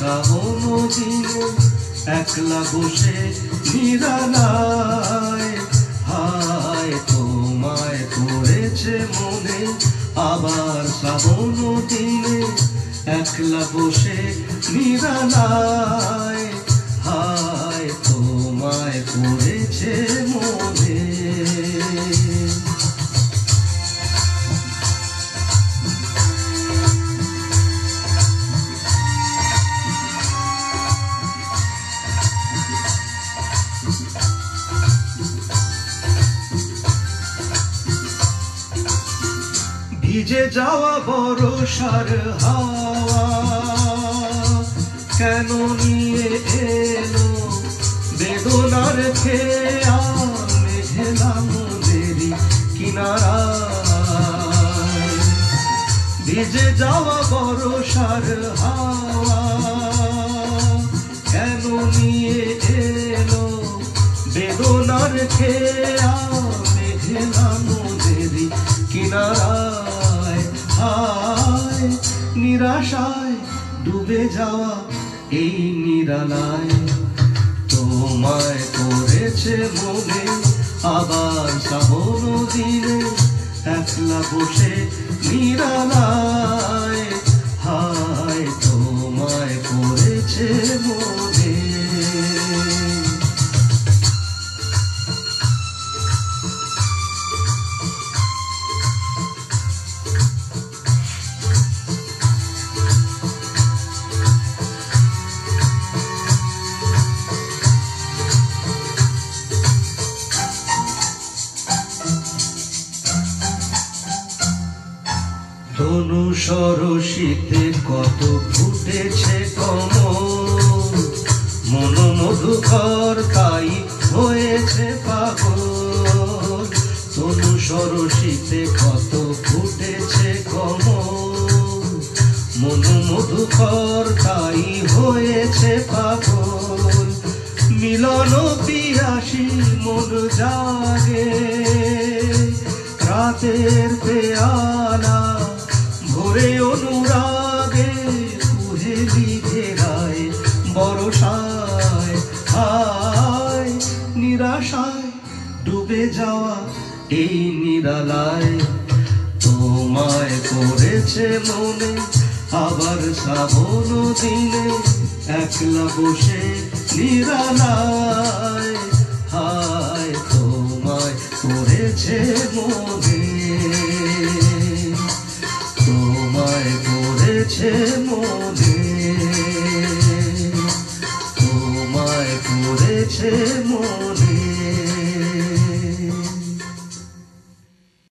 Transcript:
শ্রাবণ দিনে একলা বসে নিরালায়, হায় তোমায় করেছে মনে। আবার শ্রাবণ দিনে একলা বসে নিরালায়, হায় তোমায় করেছে মনে। ভিজে যাওয়া বর্ষার হাওয়া কেন নিয়ে এলো বেদনার খেয়া মেঘলা নদীর কিনারায়। ভিজে যাওয়া বর্ষার হাওয়া কেন নিয়ে এলো বেদনার খেয়া মেঘলা নদীর কিনারায়। হায় নিরাশায় ডুবে যাওয়া এই নিরালায়, তোমায় করেছে মনে। আবার শ্রাবণ দিনে একলা বসে নিরালায়, হায় তোমায় করেছে মনে। তনু সরসিতে কত ফুটেছে কমল, মন মধুকর তাই হয়েছে পাগল। তনু সরসিতে কত ফুটেছে কমল, মন মধুকর তাই হয়েছে পাগল। মিলন পিয়াসী মন জাগে রাতের পেয়ালা ভোরে অনুরাগে কুহেলি ঘেরায় বরষায়। হায় নিরাশায় ডুবে যাওয়া এই নিরালায়, তোমায় করেছে মনে। আবার শ্রাবণ দিনে একলা বসে নিরালায়, হায় তোমায় করেছে মনে। তোমায় করেছে মনে, তোমায় করেছে মনে।